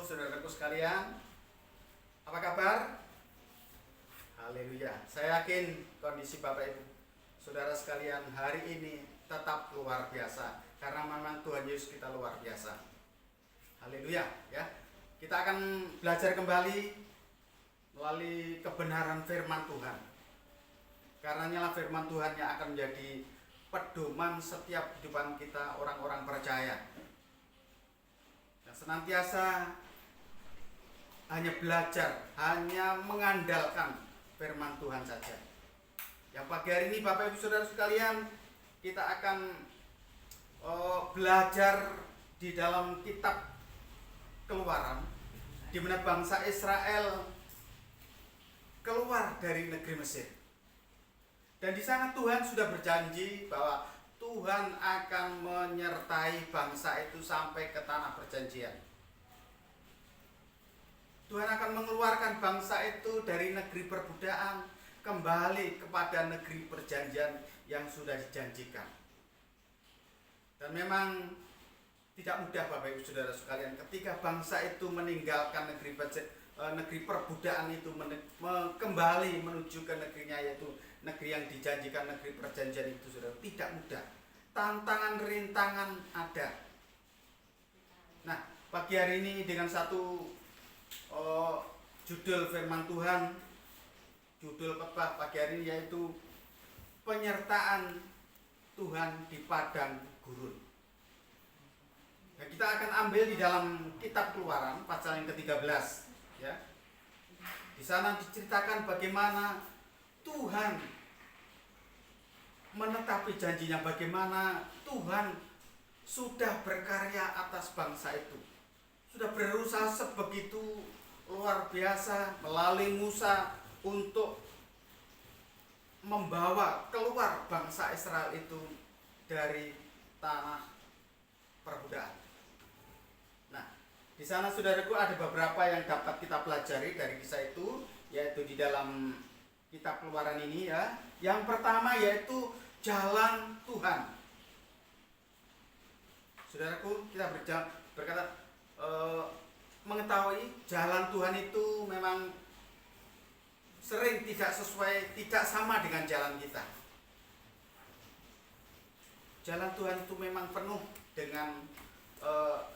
saudaraku sekalian, apa kabar? Haleluya. Saya yakin kondisi Bapak Ibu saudara sekalian hari ini tetap luar biasa, karena memang Tuhan Yesus kita luar biasa. Haleluya ya. Kita akan belajar kembali melalui kebenaran firman Tuhan. Karenanya firman Tuhan yang akan menjadi pedoman setiap kehidupan kita orang-orang percaya. Senantiasa hanya belajar, hanya mengandalkan firman Tuhan saja. Yang pagi hari ini Bapak Ibu Saudara sekalian, kita akan belajar di dalam kitab Keluaran, di mana bangsa Israel keluar dari negeri Mesir. Dan di sana Tuhan sudah berjanji bahwa Tuhan akan menyertai bangsa itu sampai ke tanah perjanjian. Tuhan akan mengeluarkan bangsa itu dari negeri perbudakan kembali kepada negeri perjanjian yang sudah dijanjikan. Dan memang tidak mudah Bapak Ibu Saudara sekalian ketika bangsa itu meninggalkan negeri perbudakan itu kembali menuju ke negerinya, yaitu negeri yang dijanjikan, negeri perjanjian itu Saudara. Tidak mudah. Tantangan rintangan ada. Nah, pagi hari ini dengan satu judul firman Tuhan, judul khotbah pagi hari ini yaitu penyertaan Tuhan di padang gurun. Nah, kita akan ambil di dalam kitab Keluaran pasal yang ke-13 ya. Di sana diceritakan bagaimana Tuhan menetapi janjinya, bagaimana Tuhan sudah berkarya atas bangsa itu, sudah berusaha sebegitu luar biasa melalui Musa untuk membawa keluar bangsa Israel itu dari tanah perbudakan. Nah, di sana saudaraku ada beberapa yang dapat kita pelajari dari kisah itu, yaitu di dalam kitab Keluaran ini ya. Yang pertama yaitu jalan Tuhan. Saudaraku, kita mengetahui jalan Tuhan itu memang sering tidak sesuai, tidak sama dengan jalan kita. Jalan Tuhan itu memang penuh dengan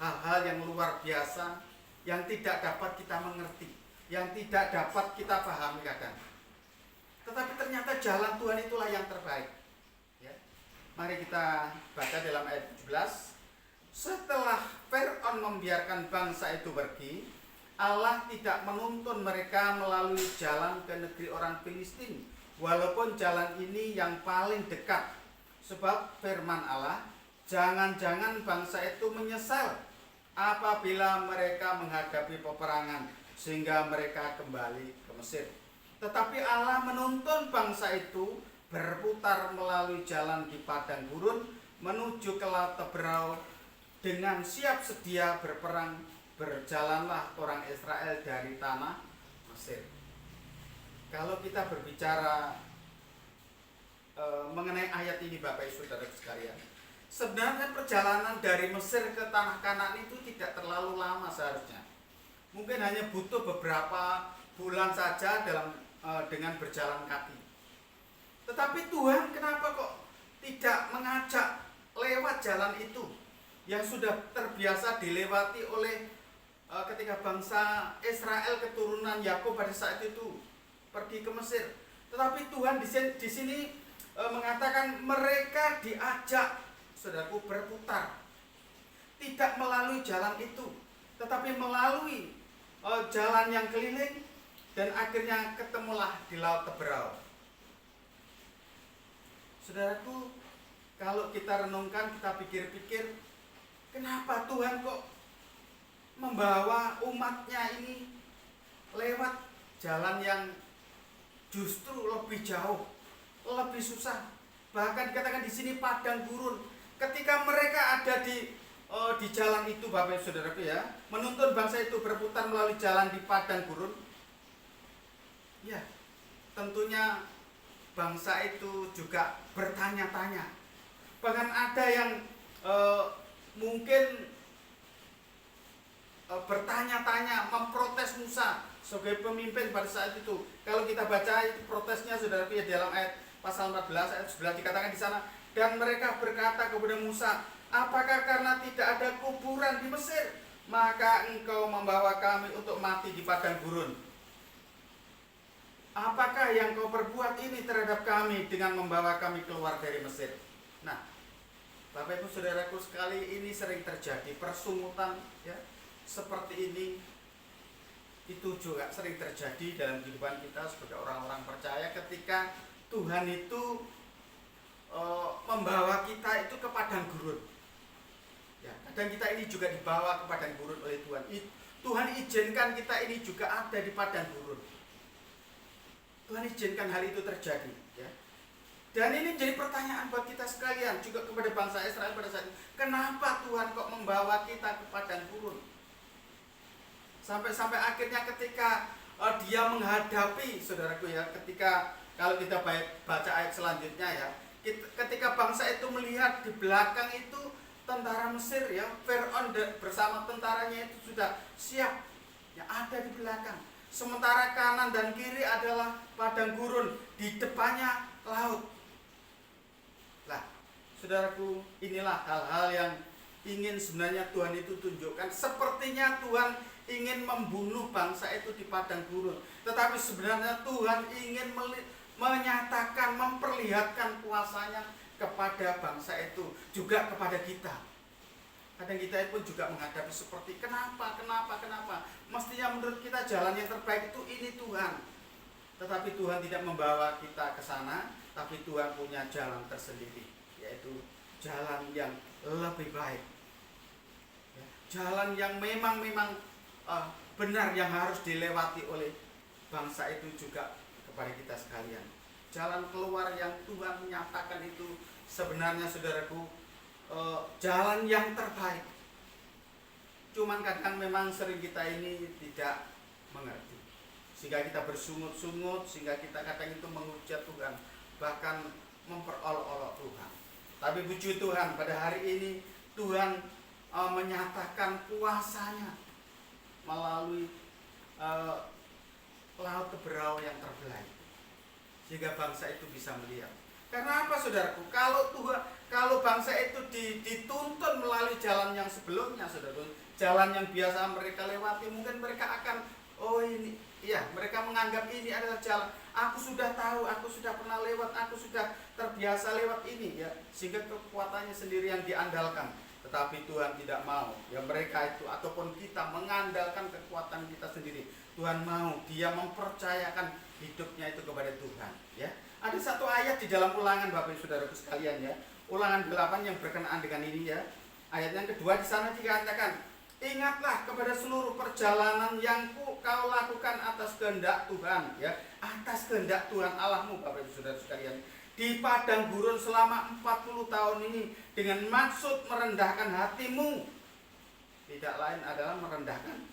hal-hal yang luar biasa, yang tidak dapat kita mengerti, yang tidak dapat kita pahami kadang. Tetapi ternyata jalan Tuhan itulah yang terbaik. Ya. Mari kita baca dalam ayat 17. Setelah Fir'aun membiarkan bangsa itu pergi, Allah tidak menuntun mereka melalui jalan ke negeri orang Filistin, walaupun jalan ini yang paling dekat. Sebab firman Allah, jangan-jangan bangsa itu menyesal apabila mereka menghadapi peperangan, sehingga mereka kembali ke Mesir. Tetapi Allah menuntun bangsa itu berputar melalui jalan di padang gurun menuju ke laut Teberau. Dengan siap sedia berperang, berjalanlah orang Israel dari tanah Mesir. Kalau kita berbicara mengenai ayat ini Bapak Ibu Saudara sekalian, sebenarnya perjalanan dari Mesir ke tanah Kanaan itu tidak terlalu lama seharusnya. Mungkin hanya butuh beberapa bulan saja dengan berjalan kaki. Tetapi Tuhan kenapa kok tidak mengajak lewat jalan itu yang sudah terbiasa dilewati oleh ketika bangsa Israel keturunan Yakub pada saat itu pergi ke Mesir. Tetapi Tuhan di sini mengatakan mereka diajak saudaraku berputar, tidak melalui jalan itu, tetapi melalui jalan yang keliling, dan akhirnya ketemulah di laut Teberau. Saudaraku, kalau kita renungkan, kita pikir-pikir, kenapa Tuhan kok membawa umatnya ini lewat jalan yang justru lebih jauh, lebih susah. Bahkan dikatakan di sini padang gurun. Ketika mereka ada di jalan itu Bapak Ibu Saudaraku ya, menuntun bangsa itu berputar melalui jalan di padang gurun. Ya, tentunya bangsa itu juga bertanya-tanya. Bahkan ada yang mungkin bertanya-tanya Musa sebagai pemimpin pada saat itu. Kalau kita baca itu protesnya saudara di dalam ayat pasal 14 ayat 11 dikatakan di sana, dan mereka berkata kepada Musa, apakah karena tidak ada kuburan di Mesir, maka engkau membawa kami untuk mati di padang gurun? Apakah yang kau perbuat ini terhadap kami dengan membawa kami keluar dari Mesir? Nah, Bapak Ibu Saudaraku sekali, ini sering terjadi persungutan ya seperti ini. Itu juga sering terjadi dalam kehidupan kita sebagai orang-orang percaya ketika Tuhan itu membawa kita itu ke padang gurun. Ya, kadang kita ini juga dibawa ke padang gurun oleh Tuhan. Tuhan izinkan kita ini juga ada di padang gurun. Tuhan izinkan hal itu terjadi. Ya. Dan ini jadi pertanyaan buat kita sekalian, juga kepada bangsa Israel pada saat itu. Kenapa Tuhan kok membawa kita ke padang gurun? Sampai akhirnya ketika dia menghadapi, saudaraku ya, ketika kalau kita baca ayat selanjutnya ya, ketika bangsa itu melihat di belakang itu tentara Mesir ya, Firaun bersama tentaranya itu sudah siap ya, ada di belakang. Sementara kanan dan kiri adalah padang gurun, di depannya laut. Lah, saudaraku, inilah hal-hal yang ingin sebenarnya Tuhan itu tunjukkan. Sepertinya Tuhan ingin membunuh bangsa itu di padang gurun, tetapi sebenarnya Tuhan ingin menyatakan, memperlihatkan kuasanya kepada bangsa itu, juga kepada kita. Kadang kita pun juga menghadapi seperti kenapa. Mestinya menurut kita jalan yang terbaik itu ini Tuhan. Tetapi Tuhan tidak membawa kita ke sana, tapi Tuhan punya jalan tersendiri, yaitu jalan yang lebih baik. Ya, jalan yang memang benar, yang harus dilewati oleh bangsa itu juga kepada kita sekalian. Jalan keluar yang Tuhan menyatakan itu sebenarnya saudaraku jalan yang terbaik. Cuman kadang memang sering kita ini tidak mengerti, sehingga kita bersungut-sungut, sehingga kita kadang itu menghujat Tuhan, bahkan memperolok-olok Tuhan. Tapi puji Tuhan, pada hari ini Tuhan menyatakan kuasanya melalui laut Teberau yang terbelah, sehingga bangsa itu bisa melihat. Karena apa saudaraku? Kalau bangsa itu dituntun melalui jalan yang sebelumnya, saudaraku, jalan yang biasa mereka lewati, mungkin mereka akan mereka menganggap ini adalah jalan. Aku sudah tahu, aku sudah pernah lewat, aku sudah terbiasa lewat ini ya, sehingga kekuatannya sendiri yang diandalkan. Tetapi Tuhan tidak mau ya mereka itu ataupun kita mengandalkan kekuatan kita sendiri. Tuhan mau dia mempercayakan hidupnya itu kepada Tuhan ya. Ada satu ayat di dalam Ulangan Bapak Ibu Saudaraku sekalian ya, Ulangan 8 yang berkenaan dengan ini ya. Ayat yang kedua di sana dikatakan, ingatlah kepada seluruh perjalanan yang kau lakukan atas kehendak Tuhan ya, atas kehendak Tuhan Allahmu Bapak Ibu Saudara sekalian, di padang gurun selama 40 tahun ini dengan maksud merendahkan hatimu. Tidak lain adalah merendahkan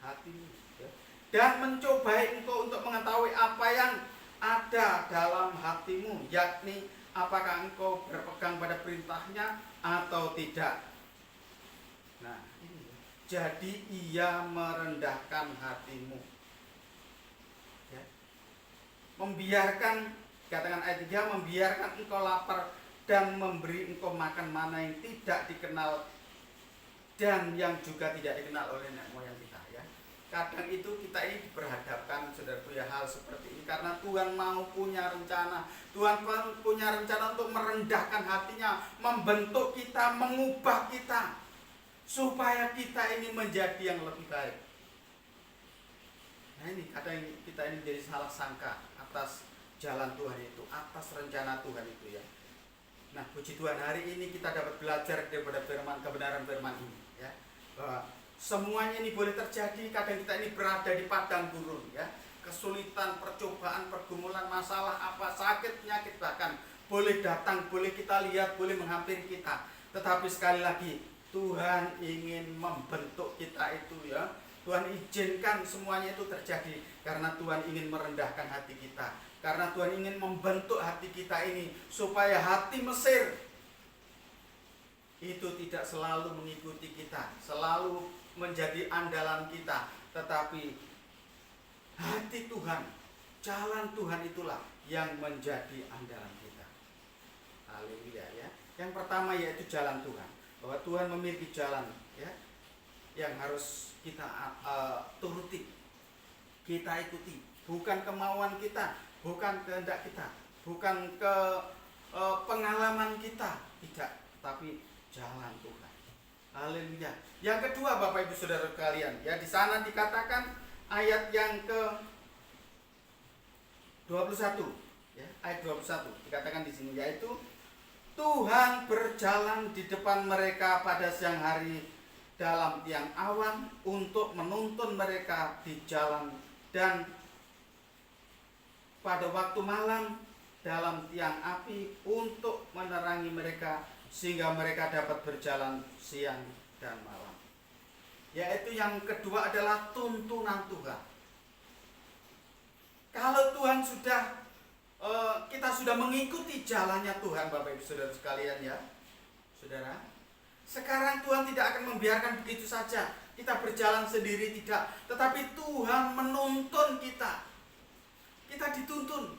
hatimu ya. Dan mencobai engkau untuk mengetahui apa yang ada dalam hatimu, yakni apakah engkau berpegang pada perintahnya atau tidak. Nah ini, jadi ia merendahkan hatimu ya. Membiarkan, katakan ayat 3, membiarkan engkau lapar dan memberi engkau makan mana yang tidak dikenal dan yang juga tidak dikenal oleh nenek moyang kita ya. Kadang itu kita ini berhadapkan saudaraku ya hal seperti ini karena Tuhan mau punya rencana. Tuhan punya rencana untuk merendahkan hatinya, membentuk kita, mengubah kita supaya kita ini menjadi yang lebih baik. Nah ini kadang kita ini jadi salah sangka atas jalan Tuhan itu, atas rencana Tuhan itu ya. Nah puji Tuhan, hari ini kita dapat belajar daripada kebenaran firman ini ya, bahwa semuanya ini boleh terjadi. Kadang kita ini berada di padang gurun ya, kesulitan, percobaan, pergumulan, masalah apa, sakit, penyakit bahkan boleh datang, boleh kita lihat, boleh menghampiri kita. Tetapi sekali lagi Tuhan ingin membentuk kita itu ya. Tuhan izinkan semuanya itu terjadi karena Tuhan ingin merendahkan hati kita, karena Tuhan ingin membentuk hati kita ini supaya hati Mesir itu tidak selalu mengikuti kita, selalu menjadi andalan kita, tetapi hati Tuhan, jalan Tuhan itulah yang menjadi andalan kita. Haleluya ya. Yang pertama yaitu jalan Tuhan, bahwa Tuhan memiliki jalan ya yang harus kita turuti, kita ikuti, bukan kemauan kita, bukan kehendak kita, bukan pengalaman kita, tidak, tapi jalan Tuhan. Haleluya. Yang kedua, Bapak Ibu Saudara sekalian, ya di sana dikatakan ayat yang ke 21, ya, ayat 21 dikatakan di sini, yaitu Tuhan berjalan di depan mereka pada siang hari dalam tiang awan untuk menuntun mereka di jalan, dan pada waktu malam dalam tiang api untuk menerangi mereka sehingga mereka dapat berjalan siang dan malam. Yaitu yang kedua adalah tuntunan Tuhan. Kalau Tuhan sudah kita sudah mengikuti jalannya Tuhan, Bapak Ibu Saudara sekalian ya, Saudara, sekarang Tuhan tidak akan membiarkan begitu saja kita berjalan sendiri, tidak, tetapi Tuhan menuntun kita. Kita dituntun,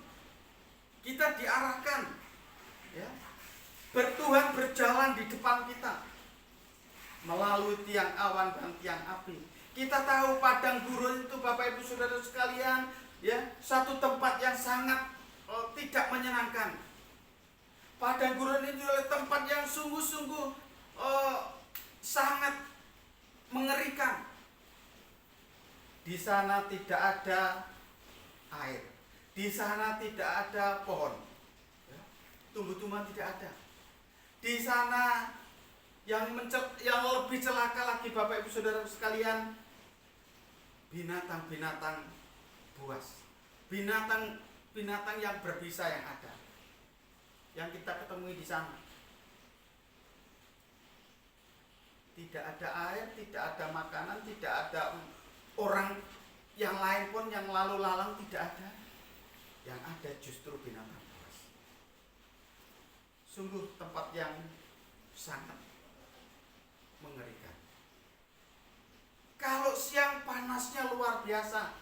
kita diarahkan, ya. Tuhan berjalan di depan kita melalui tiang awan dan tiang api. Kita tahu padang gurun itu, Bapak Ibu Saudara sekalian, ya, satu tempat yang sangat tidak menyenangkan. Padang gurun itu adalah tempat yang sungguh-sungguh sangat mengerikan. Di sana tidak ada air, di sana tidak ada pohon, ya, tumbuh-tumbuhan tidak ada. Di sana yang lebih celaka lagi, Bapak Ibu Saudara sekalian, binatang-binatang buas, binatang yang berbisa yang ada, yang kita ketemui di sana. Tidak ada air, tidak ada makanan, tidak ada orang yang lain pun yang lalu lalang, tidak ada. Yang ada justru binatang buas. Sungguh tempat yang sangat mengerikan. Kalau siang panasnya luar biasa,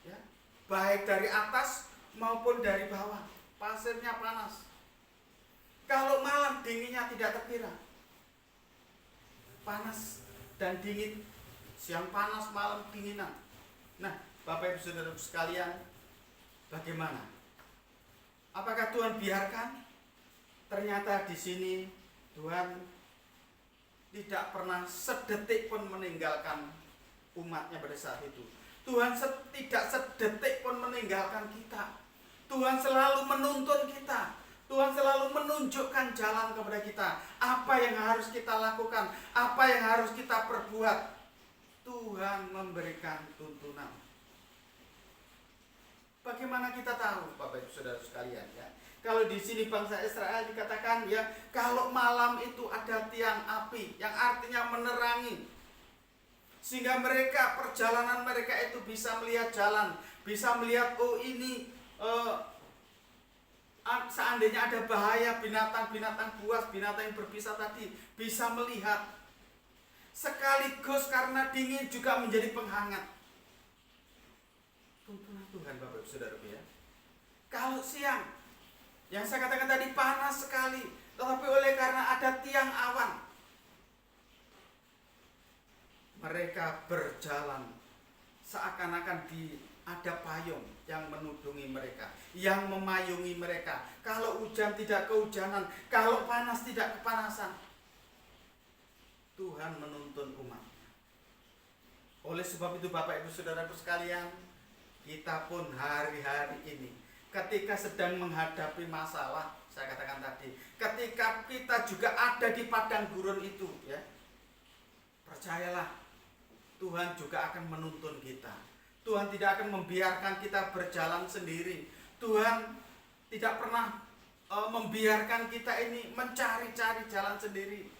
ya, baik dari atas maupun dari bawah, pasirnya panas. Kalau malam dinginnya tidak terkira, panas dan dingin, siang panas, malam dinginan. Nah, Bapak Ibu Saudara sekalian, bagaimana? Apakah Tuhan biarkan? Ternyata di sini Tuhan tidak pernah sedetik pun meninggalkan umatnya pada saat itu. Tuhan tidak sedetik pun meninggalkan kita. Tuhan selalu menuntun kita. Tuhan selalu menunjukkan jalan kepada kita. Apa yang harus kita lakukan, apa yang harus kita perbuat. Tuhan memberikan tuntunan. Bagaimana kita tahu, Bapak Ibu Saudara sekalian, ya? Kalau di sini bangsa Israel dikatakan, ya, kalau malam itu ada tiang api yang artinya menerangi, sehingga mereka, perjalanan mereka itu bisa melihat jalan, bisa melihat, oh ini seandainya ada bahaya, binatang-binatang buas, binatang yang berbisa tadi, bisa melihat. Sekaligus karena dingin juga menjadi penghangat. Tuntunan Tuhan, Bapak Ibu Saudara, ya. Kalau siang, yang saya katakan tadi, panas sekali, tetapi oleh karena ada tiang awan, mereka berjalan seakan-akan ada payung yang menudungi mereka, yang memayungi mereka. Kalau hujan tidak kehujanan, kalau panas tidak kepanasan. Tuhan menuntun umat. Oleh sebab itu, Bapak Ibu Saudaraku sekalian, kita pun hari-hari ini, ketika sedang menghadapi masalah, saya katakan tadi, ketika kita juga ada di padang gurun itu, ya, percayalah, Tuhan juga akan menuntun kita. Tuhan tidak akan membiarkan kita berjalan sendiri. Tuhan tidak pernah membiarkan kita ini mencari-cari jalan sendiri.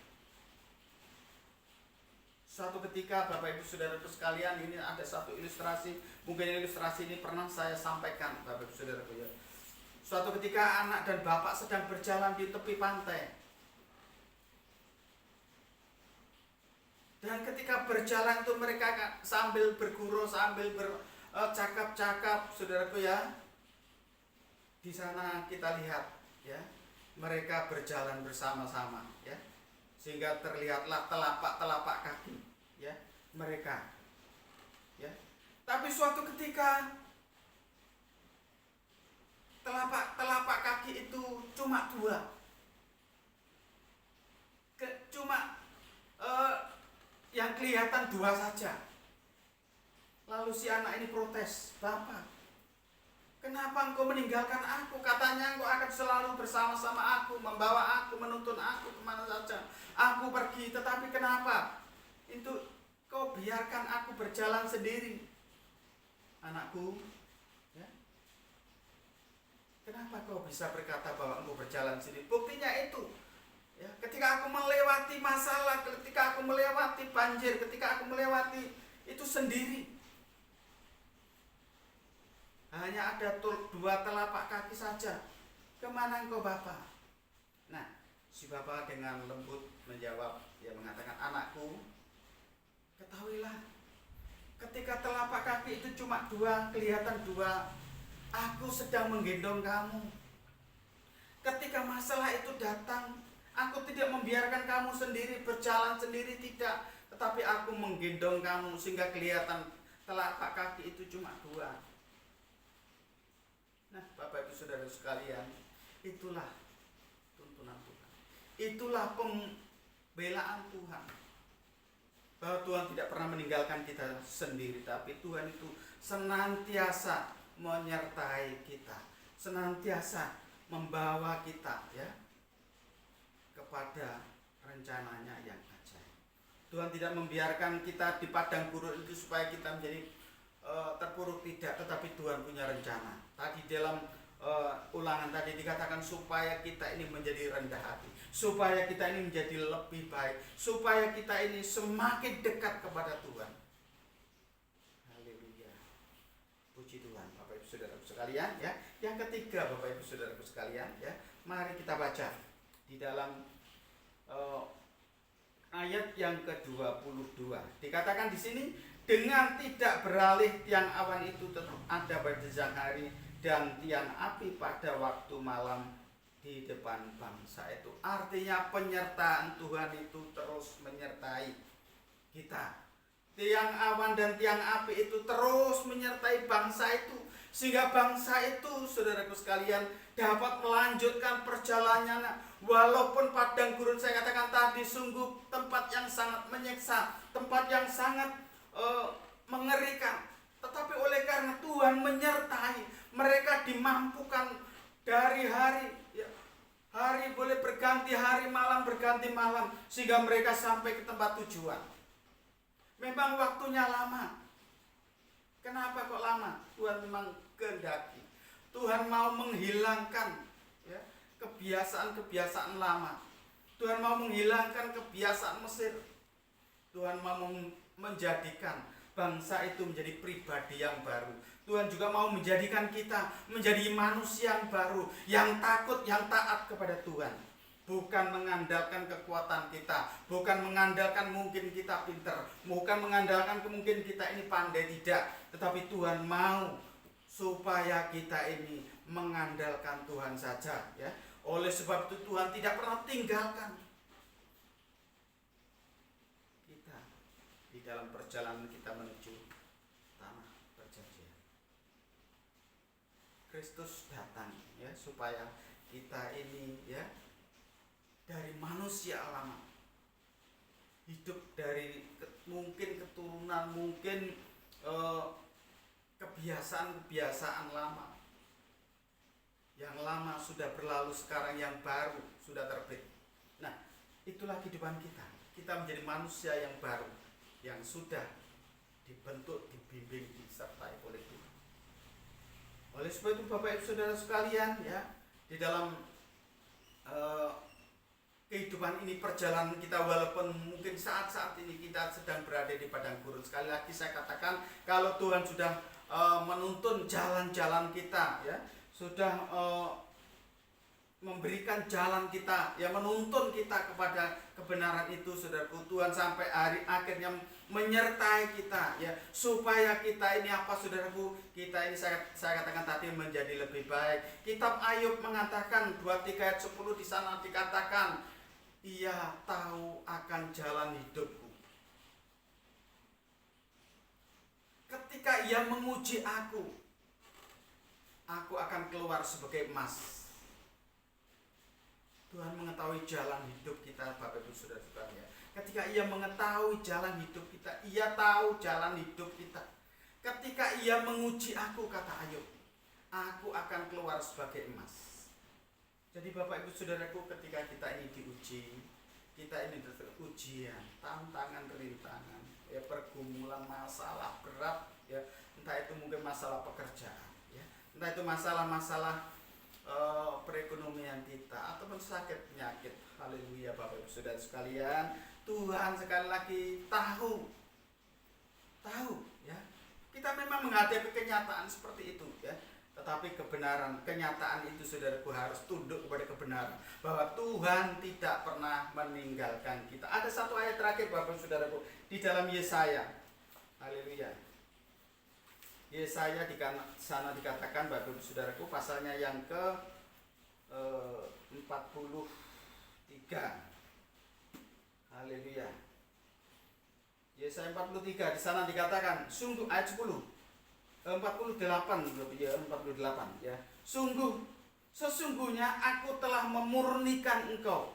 Suatu ketika, Bapak Ibu Saudaraku sekalian, ini ada satu ilustrasi. Mungkin ilustrasi ini pernah saya sampaikan, Bapak Ibu Saudaraku, ya. Suatu ketika anak dan bapak sedang berjalan di tepi pantai, dan Dan ketika berjalan itu mereka sambil bergurau, sambil bercakap-cakap, saudaraku ya. Di sana kita lihat ya, mereka berjalan bersama-sama ya. Sehingga terlihatlah telapak-telapak kaki ya mereka. Ya. Tapi suatu ketika telapak kaki itu cuma dua. Yang kelihatan dua saja. Lalu si anak ini protes, "Bapak, kenapa engkau meninggalkan aku? Katanya engkau akan selalu bersama-sama aku, membawa aku, menuntun aku kemana saja. Aku pergi, tetapi kenapa? Itu kau biarkan aku berjalan sendiri." Anakku, ya, kenapa kau bisa berkata bahwa engkau berjalan sendiri? Buktinya itu. Ya, ketika aku melewati masalah, ketika aku melewati banjir, ketika aku melewati itu sendiri. Hanya ada dua telapak kaki saja. Kemana engkau Bapak? Nah, si Bapak dengan lembut menjawab, dia mengatakan, "Anakku, ketahuilah, ketika telapak kaki itu cuma dua, kelihatan dua, aku sedang menggendong kamu. Ketika masalah itu datang, aku tidak membiarkan kamu sendiri berjalan sendiri, tidak, tetapi aku menggendong kamu sehingga kelihatan telapak kaki itu cuma dua." Nah, Bapak Ibu Saudara sekalian, itulah tuntunan Tuhan. Itulah pembelaan Tuhan. Bahwa Tuhan tidak pernah meninggalkan kita sendiri, tapi Tuhan itu senantiasa menyertai kita, senantiasa membawa kita ya kepada rencananya yang ajaib. Tuhan tidak membiarkan kita di padang gurun itu supaya kita menjadi terpuruk, tidak, tetapi Tuhan punya rencana. Tadi dalam ulangan tadi dikatakan supaya kita ini menjadi rendah hati, supaya kita ini menjadi lebih baik, supaya kita ini semakin dekat kepada Tuhan. Haleluya. Puji Tuhan, Bapak Ibu Saudaraku sekalian ya. Yang ketiga, Bapak Ibu Saudaraku sekalian ya, mari kita baca di dalam ayat yang ke-22. Dikatakan di sini, dengan tidak beralih tiang awan itu tetap ada pada siang hari dan tiang api pada waktu malam di depan bangsa itu. Artinya penyertaan Tuhan itu terus menyertai kita. Tiang awan dan tiang api itu terus menyertai bangsa itu, sehingga bangsa itu, saudaraku sekalian, dapat melanjutkan perjalanannya. Walaupun padang gurun, saya katakan tadi, sungguh tempat yang sangat menyiksa, tempat yang sangat mengerikan, tetapi oleh karena Tuhan menyertai mereka, dimampukan dari hari boleh berganti hari, malam berganti malam, sehingga mereka sampai ke tempat tujuan. Memang waktunya lama. Kenapa kok lama? Tuhan memang kehendaki. Tuhan mau menghilangkan ya, kebiasaan-kebiasaan lama. Tuhan mau menghilangkan kebiasaan Mesir. Tuhan mau menjadikan bangsa itu menjadi pribadi yang baru. Tuhan juga mau menjadikan kita menjadi manusia yang baru, yang takut, yang taat kepada Tuhan. Bukan mengandalkan kekuatan kita, bukan mengandalkan mungkin kita pintar, bukan mengandalkan mungkin kita ini pandai, tidak. Tetapi Tuhan mau supaya kita ini mengandalkan Tuhan saja ya. Oleh sebab itu Tuhan tidak pernah tinggalkan di dalam perjalanan kita menuju tanah perjanjian. Kristus datang ya supaya kita ini ya dari manusia lama, hidup dari mungkin keturunan, mungkin kebiasaan-kebiasaan lama. Yang lama sudah berlalu, sekarang yang baru sudah terbit. Nah, itulah kehidupan kita. Kita menjadi manusia yang baru, yang sudah dibentuk, dibimbing, disertai oleh Tuhan. Oleh sebab itu Bapak Ibu Saudara sekalian ya, di dalam kehidupan ini, perjalanan kita, walaupun mungkin saat-saat ini kita sedang berada di padang gurun, sekali lagi saya katakan, kalau Tuhan sudah menuntun jalan-jalan kita ya, sudah memberikan jalan kita ya, menuntun kita kepada kebenaran itu saudaraku, Tuhan sampai hari akhirnya menyertai kita ya, supaya kita ini apa saudaraku, kita ini saya katakan tadi menjadi lebih baik. Kitab Ayub mengatakan 23 ayat 10 di sana dikatakan, ia tahu akan jalan hidupku. Ketika ia menguji aku akan keluar sebagai emas. Tuhan mengetahui jalan hidup kita, Bapak Ibu Saudara-saudara ya. Ketika ia mengetahui jalan hidup kita, ia tahu jalan hidup kita. Ketika ia menguji aku, kata Ayub, aku akan keluar sebagai emas. Jadi Bapak Ibu Saudaraku, ketika kita ini diuji, kita ini ujian, tantangan, rintangan, ya, pergumulan, masalah berat, ya, entah itu mungkin masalah pekerjaan, ya, entah itu masalah-masalah perekonomian kita ataupun sakit penyakit. Haleluya Bapak Ibu Saudara sekalian, Tuhan sekali lagi tahu ya. Kita memang menghadapi kenyataan seperti itu ya. Tetapi kebenaran, kenyataan itu saudaraku harus tunduk kepada kebenaran, bahwa Tuhan tidak pernah meninggalkan kita. Ada satu ayat terakhir Bapak Saudaraku di dalam Yesaya. Haleluya. Yesaya di sana dikatakan Bapak Saudaraku, pasalnya yang ke 43. Haleluya. Yesaya 43 di sana dikatakan, sungguh ayat 10. 48 ya. Sesungguhnya aku telah memurnikan engkau,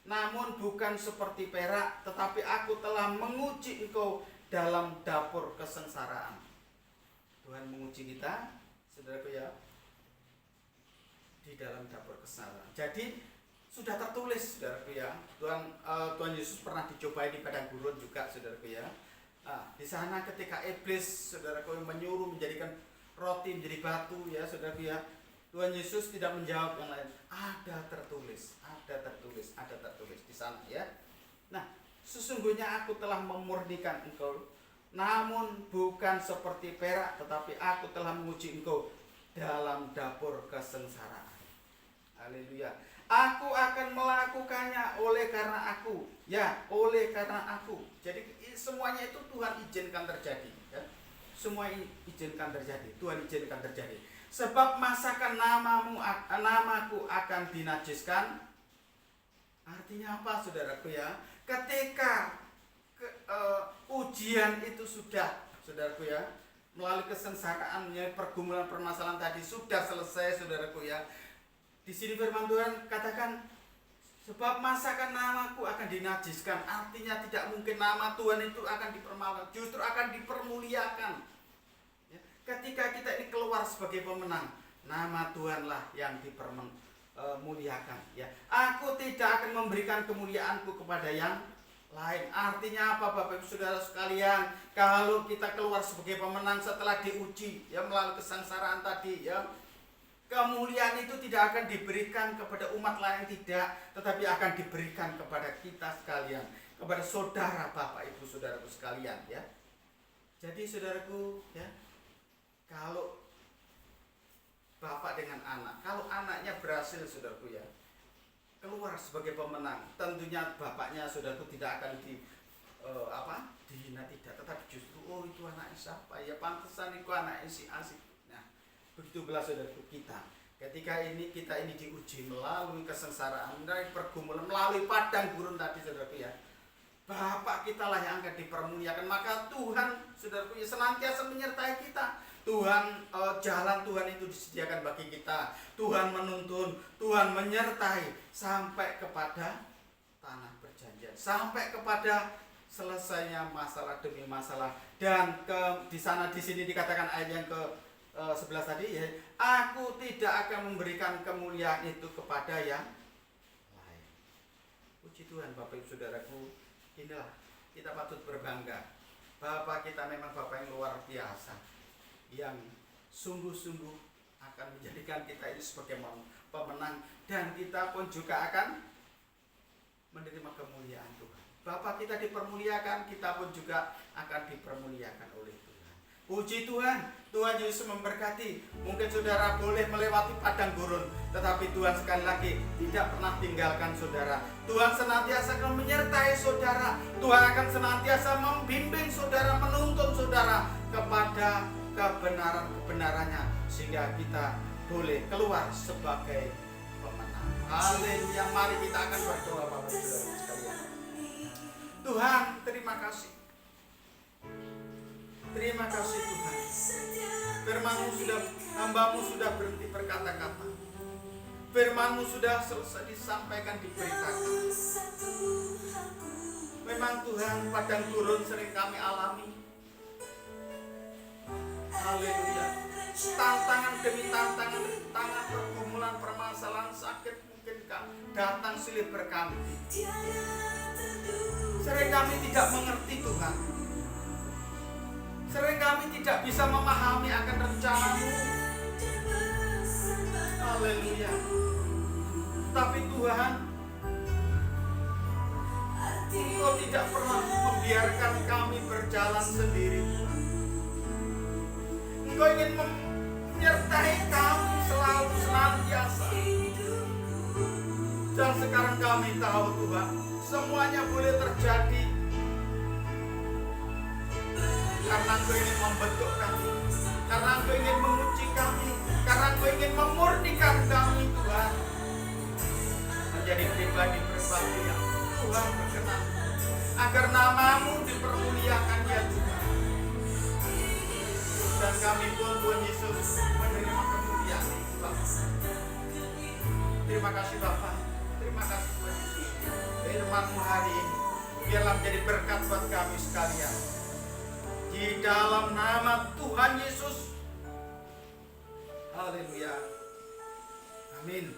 namun bukan seperti perak, tetapi aku telah menguji engkau dalam dapur kesengsaraan. Tuhan menguji kita, saudaraku ya, di dalam dapur kesengsaraan. Jadi sudah tertulis, saudaraku ya. Tuhan Yesus pernah dicobai di padang gurun juga, saudaraku ya. Nah, di sana ketika iblis, saudaraku, menyuruh menjadikan roti menjadi batu ya, saudaraku ya, Tuhan Yesus tidak menjawab yang lain. Ada tertulis di sana ya. Nah, sesungguhnya aku telah memurnikan engkau, namun bukan seperti perak, tetapi aku telah menguji engkau dalam dapur kesengsaraan. Haleluya. Aku akan melakukannya oleh karena aku. Ya, oleh karena aku. Jadi semuanya itu Tuhan izinkan terjadi ya. Semua izinkan terjadi, Tuhan izinkan terjadi. Sebab masakan namaku akan dinajiskan. Artinya apa saudaraku ya? Ketika ujian itu sudah, saudaraku ya, melalui kesengsaraan, pergumulan, permasalahan tadi sudah selesai, saudaraku ya. Di sini firman Tuhan katakan, sebab masakan namaku akan dinajiskan. Artinya tidak mungkin nama Tuhan itu akan dipermalukan, justru akan dipermuliakan ya. Ketika kita ini keluar sebagai pemenang, nama Tuhanlah yang dipermuliakan ya. Aku tidak akan memberikan kemuliaanku kepada yang lain. Artinya apa Bapak Ibu Saudara sekalian? Kalau kita keluar sebagai pemenang setelah diuji ya, melalui kesengsaraan tadi ya, kemuliaan itu tidak akan diberikan kepada umat lain, tidak, tetapi akan diberikan kepada kita sekalian, kepada saudara, Bapak Ibu Saudaraku sekalian ya. Jadi saudaraku ya, kalau bapak dengan anak, kalau anaknya berhasil saudaraku ya, keluar sebagai pemenang, tentunya bapaknya saudaraku tidak akan dihina, tidak, tetapi justru itu anaknya siapa ya, pantesan itu anaknya si asik. Begitu pula saudaraku kita, ketika kita ini diuji melalui kesengsaraan, melalui pergumulan, melalui padang gurun tadi saudaraku ya, Bapak kita lah yang akan dipermuliakan. Maka Tuhan saudaraku ya senantiasa menyertai kita. Tuhan, jalan Tuhan itu disediakan bagi kita. Tuhan menuntun, Tuhan menyertai sampai kepada tanah perjanjian, sampai kepada selesainya masalah demi masalah. Dan di sini dikatakan ayat yang ke 11 tadi ya, aku tidak akan memberikan kemuliaan itu kepada yang lain. Puji Tuhan Bapak Ibu Saudaraku, inilah kita patut berbangga. Bapak kita memang Bapak yang luar biasa, yang sungguh-sungguh akan menjadikan kita ini sebagai pemenang, dan kita pun juga akan menerima kemuliaan Tuhan. Bapak kita dipermuliakan, kita pun juga akan dipermuliakan oleh Tuhan. Puji Tuhan, Tuhan Yesus memberkati. Mungkin saudara boleh melewati padang gurun, tetapi Tuhan sekali lagi tidak pernah tinggalkan saudara. Tuhan senantiasa akan menyertai saudara. Tuhan akan senantiasa membimbing saudara, menuntun saudara kepada kebenaran-kebenarannya, sehingga kita boleh keluar sebagai pemenang. Haleluya. Mari kita akan berdoa Bapak Saudara sekalian. Tuhan, terima kasih. Terima kasih Tuhan. Firman-Mu sudah, hamba-Mu sudah berhenti berkata-kata. Firman-Mu sudah selesai disampaikan, diberitakan. Memang Tuhan, padang gurun sering kami alami. Haleluya. Tantangan demi tantangan, pergumulan, permasalahan, sakit mungkin datang silih berganti. Sering kami tidak mengerti Tuhan. Sering kami tidak bisa memahami akan rencana-Mu. Haleluya. Tapi Tuhan, Engkau tidak pernah membiarkan kami berjalan sendiri. Engkau ingin menyertai kami selalu, senantiasa. Dan sekarang kami tahu Tuhan, semuanya boleh terjadi karena Engkau ingin membentuk kami, karena Engkau ingin menguji kami, karena Engkau ingin memurnikan kami Tuhan, menjadi pribadi-pribadi yang Tuhan berkenan, agar nama-Mu dipermuliakan ya Tuhan. Dan kami pun Tuhan Yesus menerima kemuliaan itu Bapak. Terima kasih Bapak, terima kasih Tuhan Yesus. Firman-Mu hari ini biarlah menjadi berkat buat kami sekalian. Di dalam nama Tuhan Yesus. Haleluya. Amin.